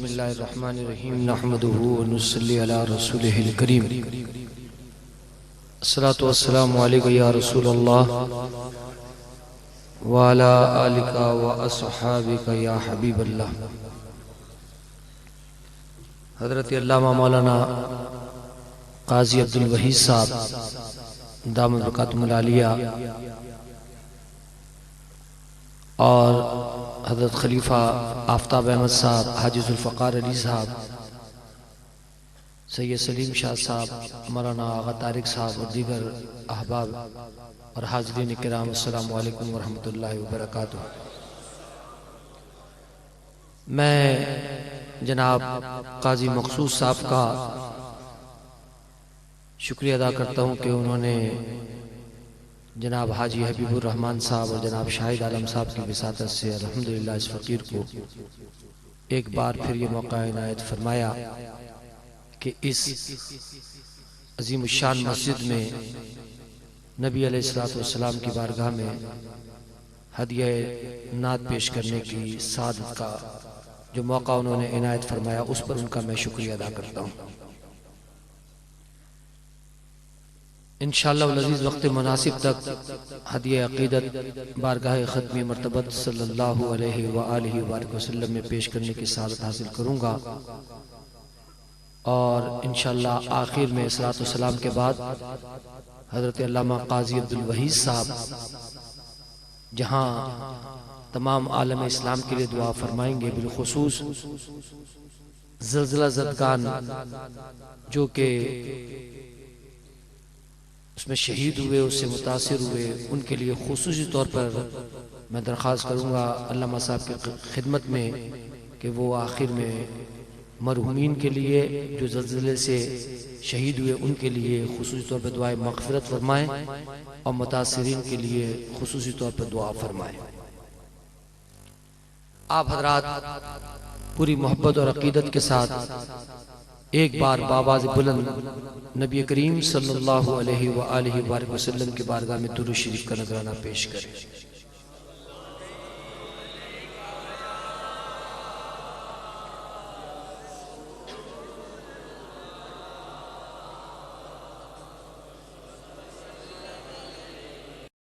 بسم اللہ الرحمن الرحیم نحمده ونصلی علی رسولہ الکریم الصلاة والسلام علیکہ یا رسول اللہ وعلی آلکہ واصحابکہ یا حبیب اللہ۔ حضرت علامہ مولانا قاضی عبدالوحید صاحب دامت برکاتہم العالیہ اور حضرت خلیفہ آفتاب احمد صاحب، حاجی ذوالفقار علی صاحب، سید سلیم شاہ صاحب، مولانا آغا طارق صاحب اور دیگر احباب اور حاضرین کرام، السلام علیکم ورحمۃ اللہ وبرکاتہ۔ میں جناب قاضی مخصوص صاحب کا شکریہ ادا کرتا ہوں کہ انہوں نے جناب حاجی حبیب الرحمن صاحب اور جناب شاہد عالم صاحب کی وساطت سے الحمدللہ اس فقیر کو ایک بار پھر یہ موقع عنایت فرمایا کہ اس عظیم الشان مسجد میں نبی علیہ السلام کی بارگاہ میں ہدیہ نعت پیش کرنے کی سعادت کا جو موقع انہوں نے عنایت فرمایا، اس پر ان کا میں شکریہ ادا کرتا ہوں۔ انشاءاللہ العزیز وقت مناسب تک ہدیہ عقیدت بارگاہ ختمی مرتبت صلی اللہ علیہ وآلہ وآلہ وسلم میں پیش کرنے کی سعادت حاصل کروں گا، اور انشاءاللہ آخر میں صلاۃ والسلام کے بعد حضرت علامہ قاضی عبدالوحید صاحب جہاں تمام عالم اسلام کے لیے دعا فرمائیں گے، بالخصوص زلزلہ زدگان جو کہ اس میں شہید ہوئے، اس سے متاثر ہوئے، ان کے لیے خصوصی طور پر میں درخواست کروں گا علامہ صاحب کی خدمت میں کہ وہ آخر میں مرحومین کے لیے جو زلزلے سے شہید ہوئے ان کے لیے خصوصی طور پر دعائے مغفرت فرمائیں اور متاثرین کے لیے خصوصی طور پر دعا فرمائیں۔ آپ حضرات پوری محبت اور عقیدت کے ساتھ ایک بار بآواز بلند نبی کریم صلی اللہ علیہ وآلہ وسلم کی بارگاہ میں درود شریف کا نذرانہ پیش کریں۔